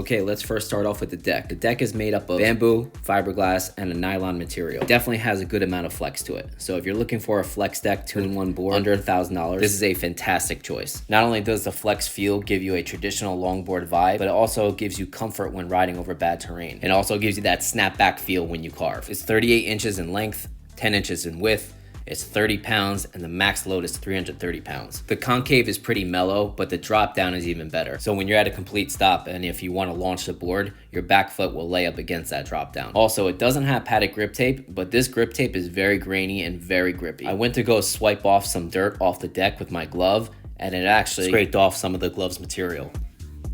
Okay, let's first start off with the deck. The deck is made up of bamboo, fiberglass, and a nylon material. It definitely has a good amount of flex to it. So if you're looking for a flex deck 2-in-1 board under $1,000, this is a fantastic choice. Not only does the flex feel give you a traditional longboard vibe, but it also gives you comfort when riding over bad terrain. It also gives you that snapback feel when you carve. It's 38 inches in length, 10 inches in width. It's 30 pounds and the max load is 330 pounds. The concave is pretty mellow, but the drop down is even better. So when you're at a complete stop and if you want to launch the board, your back foot will lay up against that drop down. Also, it doesn't have padded grip tape, but this grip tape is very grainy and very grippy. I went to go swipe off some dirt off the deck with my glove and it actually scraped off some of the glove's material.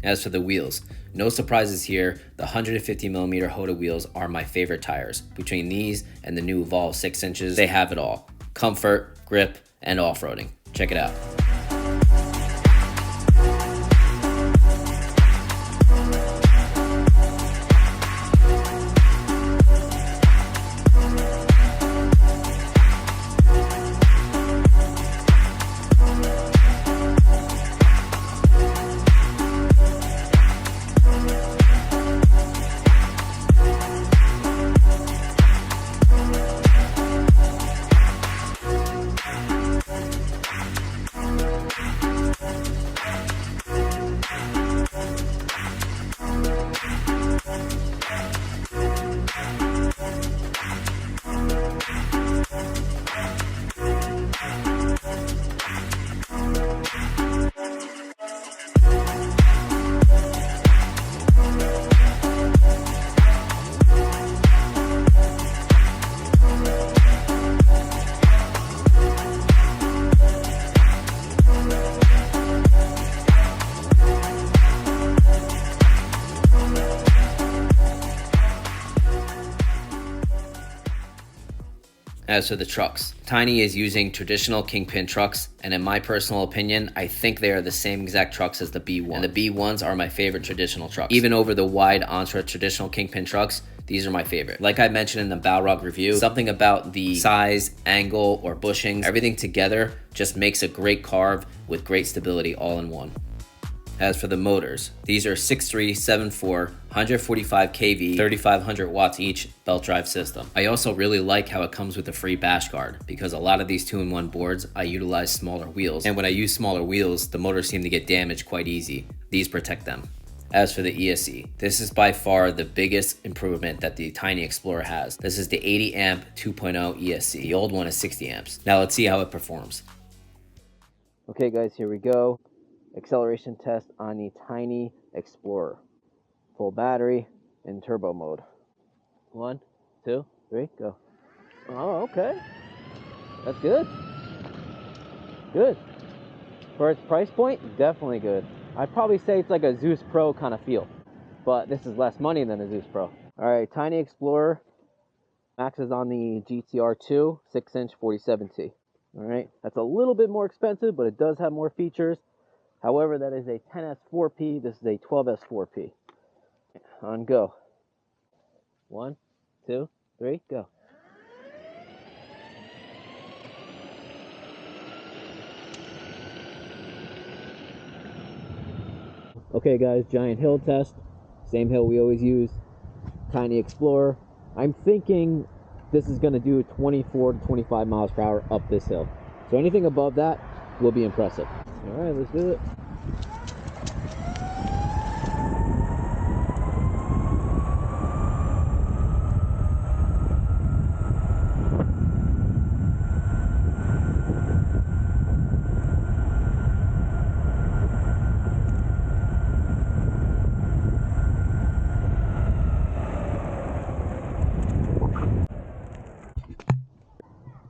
As for the wheels, no surprises here, the 150mm Hoda wheels are my favorite tires. Between these and the new Evolve 6 inches, they have it all. Comfort, grip, and off-roading. Check it out. As for the trucks, TYNEE is using traditional kingpin trucks, and in my personal opinion, I think they are the same exact trucks as the B1. And the B1s are my favorite traditional trucks. Even over the wide onsra traditional kingpin trucks, these are my favorite. Like I mentioned in the Balrog review, something about the size, angle, or bushings, everything together just makes a great carve with great stability all in one. As for the motors, these are 6.3, 7.4, 145 kV, 3,500 watts each belt drive system. I also really like how it comes with a free bash guard because a lot of these 2-in-1 boards, I utilize smaller wheels. And when I use smaller wheels, the motors seem to get damaged quite easy. These protect them. As for the ESC, this is by far the biggest improvement that the TYNEE Explorer has. This is the 80 amp 2.0 ESC. The old one is 60 amps. Now let's see how it performs. Okay guys, here we go. Acceleration test on the TYNEE Explorer. Full battery in turbo mode. 1, 2, 3, go. Oh, okay. That's good. Good. For its price point, definitely good. I'd probably say it's like a Zeus Pro kind of feel, but this is less money than a Zeus Pro. All right, TYNEE Explorer maxes on the GTR2 6-inch 47T. All right, that's a little bit more expensive, but it does have more features. However, that is a 10S4P. This is a 12S4P. On go. 1, 2, 3, go. Okay guys, giant hill test. Same hill we always use. TYNEE Explorer. I'm thinking this is going to do 24 to 25 miles per hour up this hill. So anything above that will be impressive. All right, let's do it.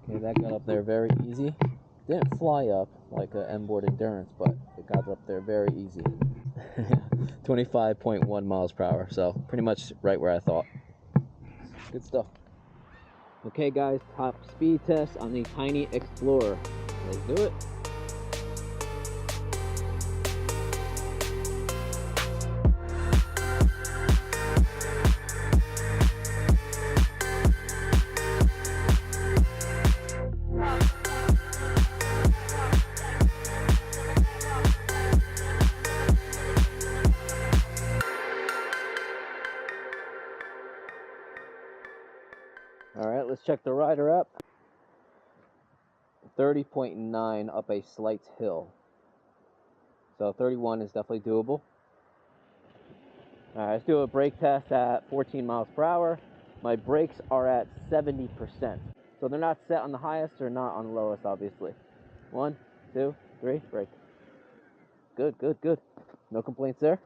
Okay, that got up there very easy. Didn't fly up like an M-board endurance, but it got up there very easy. 25.1 miles per hour, so pretty much right where I thought. Good stuff. Okay guys, top speed test on the TYNEE Explorer. Let's do it. All right, let's check the rider up. 30.9 up a slight hill. So 31 is definitely doable. All right, let's do a brake test at 14 miles per hour. My brakes are at 70%. So they're not set on the highest or not on the lowest, obviously. 1, 2, 3, brake. Good, good, good. No complaints there.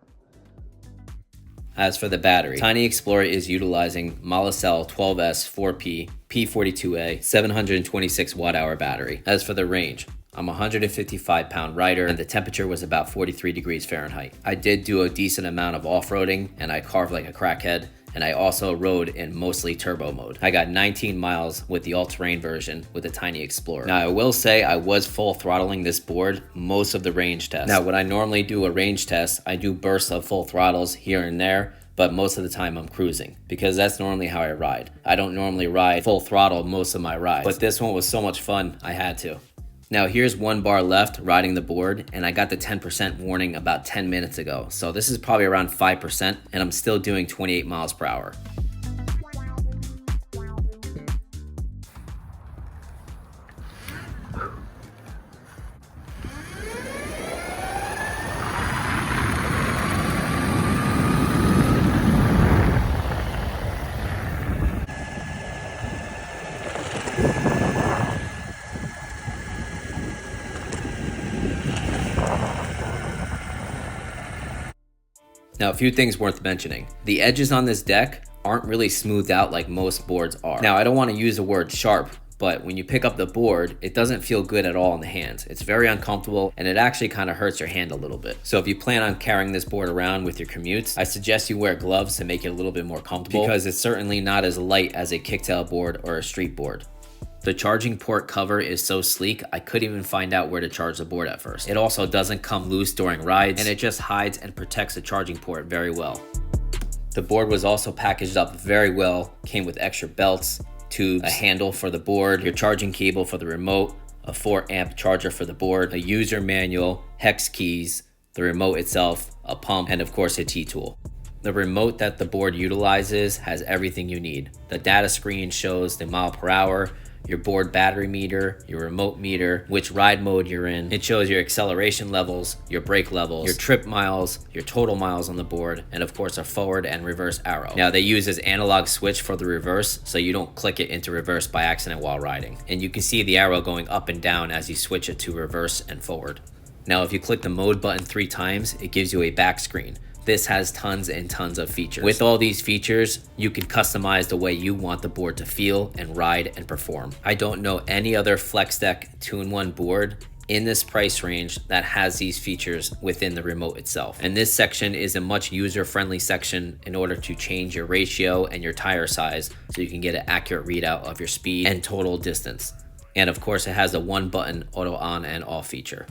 As for the battery, TYNEE EXPLORER is utilizing Molicel 12S 4P P42A 726 watt-hour battery. As for the range, I'm a 155-pound rider, and the temperature was about 43 degrees Fahrenheit. I did do a decent amount of off-roading, and I carved like a crackhead, and I also rode in mostly turbo mode. I got 19 miles with the all-terrain version with the TYNEE EXPLORER. Now, I will say I was full throttling this board most of the range tests. Now, when I normally do a range test, I do bursts of full throttles here and there, but most of the time I'm cruising because that's normally how I ride. I don't normally ride full throttle most of my rides, but this one was so much fun, I had to. Now here's 1 bar left riding the board, and I got the 10% warning about 10 minutes ago. So this is probably around 5%, and I'm still doing 28 miles per hour. Now, a few things worth mentioning. The edges on this deck aren't really smoothed out like most boards are. Now, I don't want to use the word sharp, but when you pick up the board, it doesn't feel good at all in the hands. It's very uncomfortable, and it actually kind of hurts your hand a little bit. So if you plan on carrying this board around with your commutes, I suggest you wear gloves to make it a little bit more comfortable, because it's certainly not as light as a kicktail board or a street board. The charging port cover is so sleek, I couldn't even find out where to charge the board at first. It also doesn't come loose during rides, and it just hides and protects the charging port very well. The board was also packaged up very well, came with extra belts, tubes, a handle for the board, your charging cable for the remote, a 4 amp charger for the board, a user manual, hex keys, the remote itself, a pump, and of course a T-tool. The remote that the board utilizes has everything you need. The data screen shows the mile per hour, your board battery meter, your remote meter, which ride mode you're in. It shows your acceleration levels, your brake levels, your trip miles, your total miles on the board, and of course a forward and reverse arrow. Now they use this analog switch for the reverse, so you don't click it into reverse by accident while riding. And you can see the arrow going up and down as you switch it to reverse and forward. Now if you click the mode button 3 times, it gives you a back screen. This has tons and tons of features. With all these features, you can customize the way you want the board to feel and ride and perform. I don't know any other flex deck 2-in-1 board in this price range that has these features within the remote itself. And this section is a much user-friendly section in order to change your ratio and your tire size so you can get an accurate readout of your speed and total distance. And of course, it has a 1-button auto on and off feature.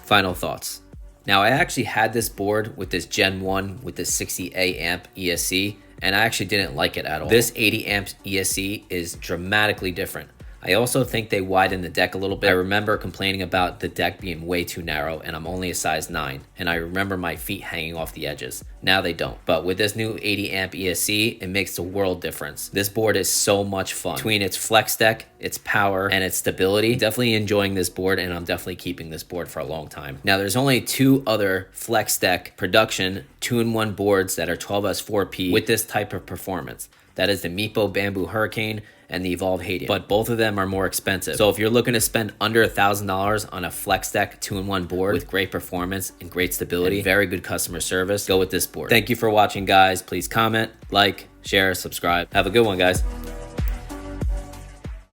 Final thoughts. Now I actually had this board with this Gen 1 with this 60A amp ESC, and I actually didn't like it at all. This 80 amp ESC is dramatically different. I also think they widened the deck a little bit. I remember complaining about the deck being way too narrow, and I'm only a size 9, and I remember my feet hanging off the edges. Now they don't. But with this new 80 amp ESC, it makes a world difference. This board is so much fun. Between its flex deck, its power, and its stability, definitely enjoying this board, and I'm definitely keeping this board for a long time. Now there's only 2 other flex deck production 2-in-1 boards that are 12S 4P with this type of performance. That is the Meepo Bamboo Hurricane and the Evolve Haitian, but both of them are more expensive. So if you're looking to spend under $1,000 on a flex deck 2-in-1 board with great performance and great stability and very good customer service, go with this board. Thank you for watching, guys. Please comment, like, share, subscribe. Have a good one, guys.